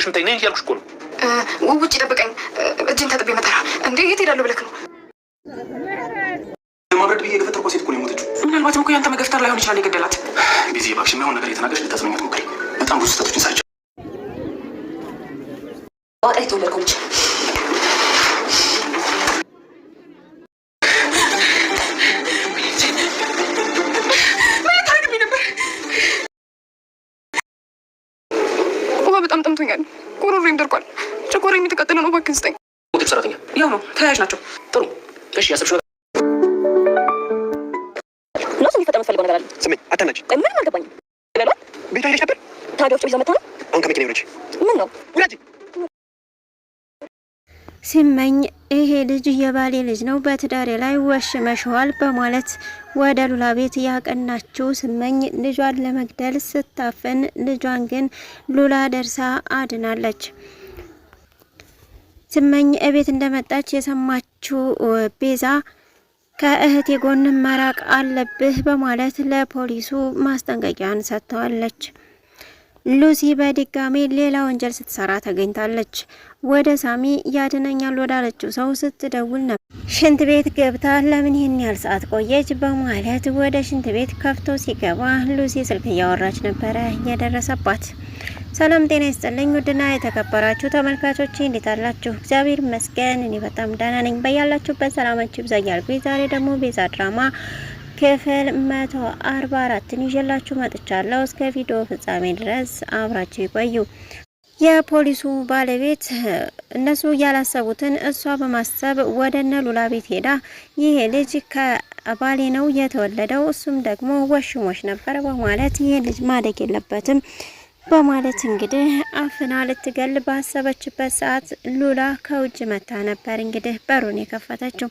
ብለሽ ምታይ ነኝ ያልኩሽ እኮ ነው። ውጭ ጠብቀኝ፣ እጅን ታጥቤ መጣራ። እንዴ የት ሄዳለሁ ብለክ ነው? ማብረድ ብዬ የገፈተርኩ ሴት እኮ ነው የሞተችው። ምናልባትም እኮ ያንተ መገፍተር ላይሆን ይችላል የገደላት። ቢዚ እባክሽ የማይሆን ነገር እየተናገርሽ ልታጽናኛት ሞክሪ። በጣም ብዙ ስህተቶችን ሰርቻለሁ። ዋጣ የተወለድከው ልጅ በጣም ጠምቶኛል። ጉሮሮዬም ደርቋል። ጨጓራዬም የተቃጠለ ነው። እባክህን ስጠኝ። ምግብ ሰራተኛ ያው ነው፣ ተያያዥ ናቸው። ጥሩ እሺ። ያሰብሽው ነው የሚፈጠር የምትፈልገው ነገር አለ? ስሜኝ አታናጭ። ምንም አልገባኝም። ለሏት ቤቷ ሄደሽ ነበር? ታዲያ ውጭ ይዘው መጣ ነው። አሁን ከመኪና ይወረች። ምን ነው ውረጂ። ስመኝ ይሄ ልጅ የባሌ ልጅ ነው፣ በትዳሬ ላይ ወሽመሽዋል በማለት ወደ ሉላ ቤት ያቀናችው ስመኝ ልጇን ለመግደል ስታፈን፣ ልጇን ግን ሉላ ደርሳ አድናለች። ስመኝ እቤት እንደመጣች የሰማችው ቤዛ ከእህቴ ጎን መራቅ አለብህ በማለት ለፖሊሱ ማስጠንቀቂያን ሰጥተዋለች። ሉሲ በድጋሚ ሌላ ወንጀል ስትሰራ ተገኝታለች። ወደ ሳሚ ያድነኛል ወዳለችው ሰው ስትደውል ነበር። ሽንት ቤት ገብታ ለምን ይህን ያህል ሰዓት ቆየች በማለት ወደ ሽንት ቤት ከፍቶ ሲገባ ሉሲ ስልክ እያወራች ነበረ የደረሰባት። ሰላም ጤና ይስጥልኝ ውድና የተከበራችሁ ተመልካቾች እንዴት አላችሁ? እግዚአብሔር ይመስገን እኔ በጣም ደህና ነኝ። በያላችሁበት ሰላማችሁ ይብዛ እያልኩኝ ዛሬ ደግሞ ቤዛ ድራማ ክፍል 144ን ይዤላችሁ መጥቻለሁ። እስከ ቪዲዮ ፍጻሜ ድረስ አብራችሁ ይቆዩ። የፖሊሱ ባለቤት እነሱ ያላሰቡትን እሷ በማሰብ ወደነ ሉላ ቤት ሄዳ ይሄ ልጅ ከባሌ ነው የተወለደው፣ እሱም ደግሞ ወሽሞሽ ነበር በማለት ይሄ ልጅ ማደግ የለበትም በማለት እንግዲህ አፍና ልትገል ባሰበችበት ሰዓት ሉላ ከውጭ መታ ነበር እንግዲህ በሩን የከፈተችው።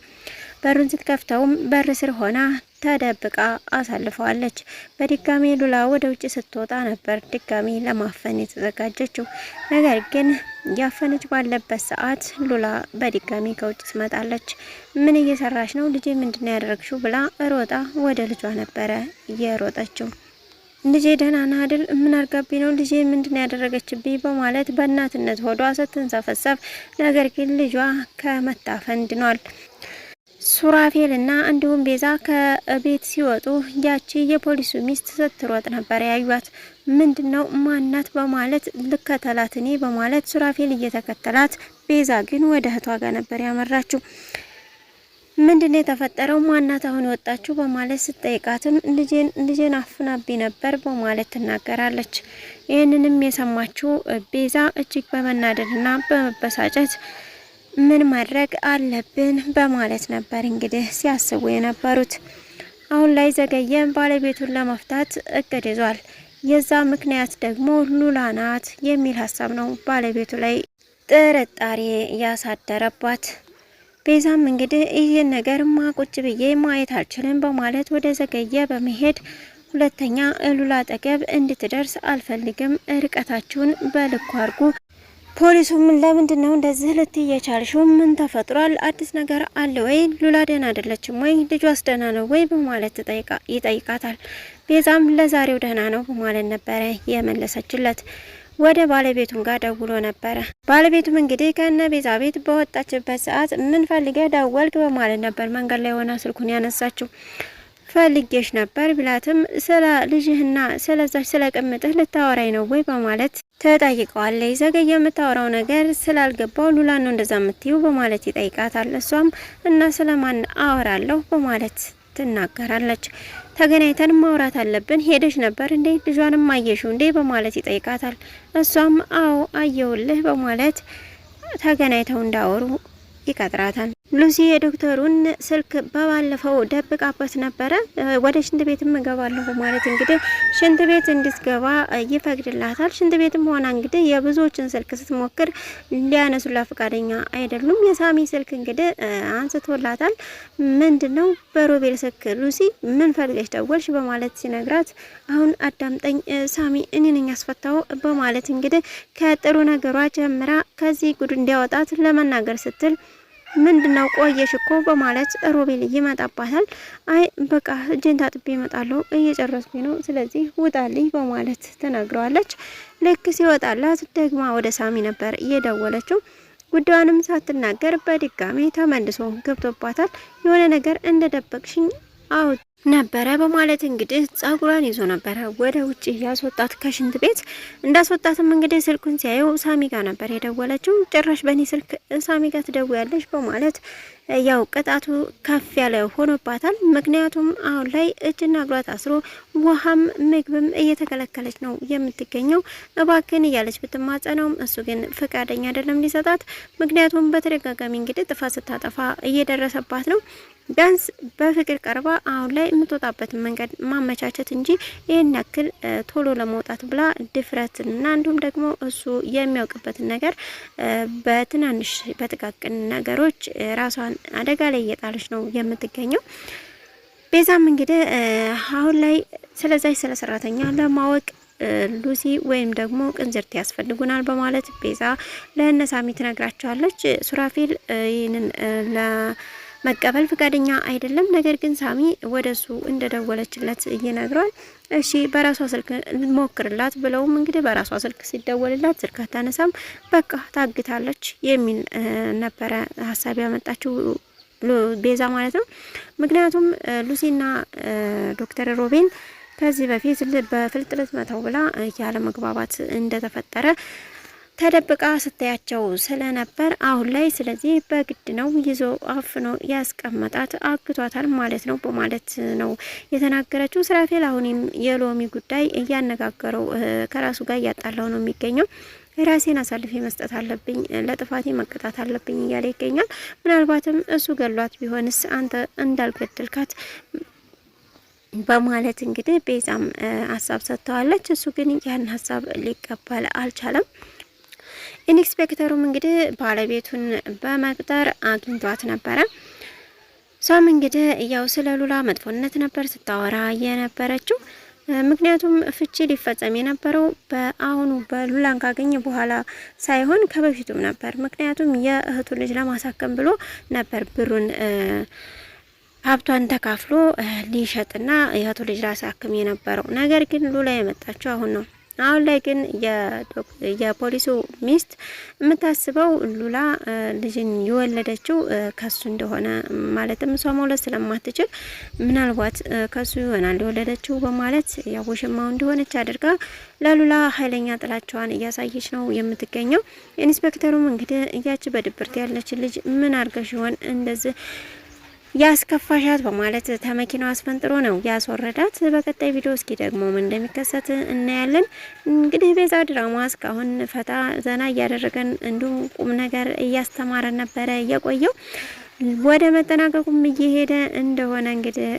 በሩን ስትከፍተውም በር ስር ሆና ተደብቃ አሳልፈዋለች። በድጋሚ ሉላ ወደ ውጭ ስትወጣ ነበር ድጋሚ ለማፈን የተዘጋጀችው። ነገር ግን ያፈነች ባለበት ሰዓት ሉላ በድጋሚ ከውጭ ትመጣለች። ምን እየሰራች ነው ልጄ? ምንድነው ያደረግሽው? ብላ ሮጣ ወደ ልጇ ነበረ እየሮጠችው። ልጄ ደህና ነህ አይደል? ምን አርጋብኝ ነው ልጄ? ምንድነው ያደረገችብኝ? በማለት በእናትነት ሆዷ ስትንሰፈሰፍ፣ ነገር ግን ልጇ ከመታፈን ድኗል። ሱራፌል እና እንዲሁም ቤዛ ከቤት ሲወጡ ያቺ የፖሊሱ ሚስት ስትሮጥ ነበር ያዩት። ምንድነው ማናት? በማለት ልከተላት እኔ በማለት ሱራፌል እየተከተላት፣ ቤዛ ግን ወደ እህቷ ጋር ነበር ያመራችው። ምንድነው የተፈጠረው? ማናት አሁን ወጣችሁ? በማለት ስትጠይቃትም ልጄን አፍናብኝ ነበር በማለት ትናገራለች። ይህንንም የሰማችው ቤዛ እጅግ በመናደድና በመበሳጨት ምን ማድረግ አለብን በማለት ነበር እንግዲህ ሲያስቡ የነበሩት። አሁን ላይ ዘገየ ባለቤቱን ለመፍታት እቅድ ይዟል። የዛ ምክንያት ደግሞ ሉላ ናት የሚል ሀሳብ ነው ባለቤቱ ላይ ጥርጣሬ ያሳደረባት። ቤዛም እንግዲህ ይህን ነገር ቁጭ ብዬ ማየት አልችልም በማለት ወደ ዘገየ በመሄድ ሁለተኛ ሉላ አጠገብ እንድትደርስ አልፈልግም፣ ርቀታችሁን በልኩ አድርጉ። ፖሊሱም ለምንድን ነው እንደዚህ ልትይ የቻልሽው? ምን ተፈጥሯል? አዲስ ነገር አለ ወይ? ሉላ ደህና አይደለችም ወይ? ልጇስ ደህና ነው ወይ? በማለት ይጠይቃታል። ቤዛም ለዛሬው ደህና ነው በማለት ነበረ የመለሰችለት። ወደ ባለቤቱም ጋር ደውሎ ነበረ። ባለቤቱም እንግዲህ ከነ ቤዛ ቤት በወጣችበት ሰዓት ምን ፈልገህ ደወልክ? በማለት ነበር መንገድ ላይ ሆና ስልኩን ያነሳችው። ፈልጌሽ ነበር ቢላትም ስለ ልጅህና ስለዛች ስለ ቅምጥህ ልታወራኝ ነው ወይ? በማለት ተጠይቀዋለች። ዘገየ የምታወራው ነገር ስላልገባው ሉላ ነው እንደዛ የምትይው በማለት ይጠይቃታል። እሷም እና ስለማን አወራለሁ በማለት ትናገራለች። ተገናኝተን ማውራት አለብን፣ ሄደሽ ነበር እንዴ? ልጇንም አየሽው እንዴ? በማለት ይጠይቃታል። እሷም አዎ አየውልህ በማለት ተገናኝተው እንዳወሩ ይቀጥራታል። ሉሲ የዶክተሩን ስልክ በባለፈው ደብቃበት ነበረ። ወደ ሽንት ቤትም እገባለሁ በማለት እንግዲህ ሽንት ቤት እንድትገባ ይፈቅድላታል። ሽንት ቤትም ሆና እንግዲህ የብዙዎችን ስልክ ስትሞክር ሊያነሱላት ፈቃደኛ አይደሉም። የሳሚ ስልክ እንግዲህ አንስቶላታል። ምንድነው በሮቤል ስልክ ሉሲ ምን ፈልገሽ ደወልሽ? በማለት ሲነግራት አሁን አዳምጠኝ ሳሚ እኔ ነኝ ያስፈታው በማለት እንግዲህ ከጥሩ ነገሯ ጀምራ ከዚህ ጉድ እንዲያወጣት ለመናገር ስትል ምንድነው ቆየሽ እኮ በማለት ሮቤል ይመጣባታል። አይ በቃ እጄን ታጥቤ እመጣለሁ እየጨረስኩኝ ነው፣ ስለዚህ ውጣልኝ በማለት ተናግረዋለች። ልክ ሲወጣላት ደግማ ወደ ሳሚ ነበር እየደወለችው። ጉዳዩንም ሳትናገር በድጋሚ ተመልሶ ገብቶባታል። የሆነ ነገር እንደደበቅሽኝ አውጥ ነበረ በማለት እንግዲህ ጸጉሯን ይዞ ነበረ ወደ ውጭ ያስወጣት ከሽንት ቤት። እንዳስወጣትም እንግዲህ ስልኩን ሲያየው ሳሚ ጋር ነበር የደወለችው። ጭራሽ በእኔ ስልክ ሳሚ ጋር ትደውያለሽ በማለት ያው ቅጣቱ ከፍ ያለ ሆኖባታል። ምክንያቱም አሁን ላይ እጅና እግሯ ታስሮ ውሃም ምግብም እየተከለከለች ነው የምትገኘው። እባክን እያለች ብትማጸነውም እሱ ግን ፈቃደኛ አይደለም ሊሰጣት። ምክንያቱም በተደጋጋሚ እንግዲህ ጥፋት ስታጠፋ እየደረሰባት ነው። ቢያንስ በፍቅር ቀርባ አሁን ላይ የምትወጣበትን መንገድ ማመቻቸት እንጂ ይህን ያክል ቶሎ ለመውጣት ብላ ድፍረትና እንዲሁም ደግሞ እሱ የሚያውቅበትን ነገር በትናንሽ በጥቃቅን ነገሮች ራሷን አደጋ ላይ እየጣለች ነው የምትገኘው። ቤዛም እንግዲህ አሁን ላይ ስለዛች ስለ ሰራተኛ ለማወቅ ሉሲ ወይም ደግሞ ቅንዝርት ያስፈልጉናል በማለት ቤዛ ለነሳሚ ትነግራቸዋለች። ሱራፌል ይህንን መቀበል ፈቃደኛ አይደለም። ነገር ግን ሳሚ ወደሱ እንደደወለችለት ይነግረዋል። እሺ በራሷ ስልክ ሞክርላት ብለውም እንግዲህ በራሷ ስልክ ሲደወልላት ስልክ አታነሳም፣ በቃ ታግታለች የሚል ነበረ ሀሳብ ያመጣችው ቤዛ ማለት ነው። ምክንያቱም ሉሲና ዶክተር ሮቤል ከዚህ በፊት በፍልጥልት መተው ብላ ያለ መግባባት እንደተፈጠረ ተደብቃ ስታያቸው ስለነበር አሁን ላይ ስለዚህ በግድ ነው ይዞ አፍኖ ያስቀመጣት አግቷታል ማለት ነው በማለት ነው የተናገረችው። ሱራፌል አሁንም የሎሚ ጉዳይ እያነጋገረው ከራሱ ጋር እያጣላው ነው የሚገኘው። ራሴን አሳልፌ መስጠት አለብኝ፣ ለጥፋቴ መቀጣት አለብኝ እያለ ይገኛል። ምናልባትም እሱ ገሏት ቢሆንስ አንተ እንዳልገደልካት በማለት እንግዲህ ቤዛም ሀሳብ ሰጥተዋለች። እሱ ግን ያን ሀሳብ ሊቀበል አልቻለም። ኢንስፔክተሩም እንግዲህ ባለቤቱን በመቅጠር አግኝቷት ነበረ። እሷም እንግዲህ ያው ስለ ሉላ መጥፎነት ነበር ስታወራ የነበረችው። ምክንያቱም ፍቺ ሊፈጸም የነበረው በአሁኑ በሉላን ካገኘ በኋላ ሳይሆን ከበፊቱም ነበር። ምክንያቱም የእህቱ ልጅ ለማሳከም ብሎ ነበር ብሩን ሀብቷን ተካፍሎ ሊሸጥና የእህቱ ልጅ ላሳክም የነበረው። ነገር ግን ሉላ የመጣችው አሁን ነው። አሁን ላይ ግን የፖሊሱ ሚስት የምታስበው ሉላ ልጅን የወለደችው ከሱ እንደሆነ ማለትም እሷ መውለድ ስለማትችል ምናልባት ከሱ ይሆናል የወለደችው በማለት ያው ውሽማው እንደሆነች አድርጋ ለሉላ ኃይለኛ ጥላቻዋን እያሳየች ነው የምትገኘው። ኢንስፔክተሩም እንግዲህ እያች በድብርት ያለች ልጅ ምን አድርገሽ ይሆን እንደዚህ ያስከፋሻት በማለት ተመኪናው አስፈንጥሮ ነው ያስወረዳት። በቀጣይ ቪዲዮ እስኪ ደግሞ ምን እንደሚከሰት እናያለን። እንግዲህ ቤዛ ድራማ እስካሁን ፈታ ዘና እያደረገን እንዲሁም ቁም ነገር እያስተማረን ነበረ የቆየው። ወደ መጠናቀቁም እየሄደ እንደሆነ እንግዲህ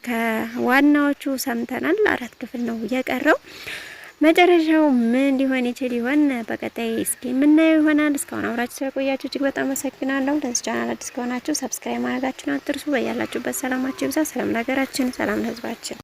ከዋናዎቹ ሰምተናል። 4 ክፍል ነው የቀረው። መጨረሻው ምን ሊሆን ይችል ይሆን? በቀጣይ እስኪ የምናየው ይሆናል። እስካሁን አብራችሁ ስለቆያችሁ እጅግ በጣም አመሰግናለሁ። ለዚህ ቻናል አዲስ ከሆናችሁ ሰብስክራይብ ማድረጋችሁን አትርሱ። በያላችሁበት ሰላማችሁ ይብዛ። ሰላም ለሀገራችን፣ ሰላም ለሕዝባችን።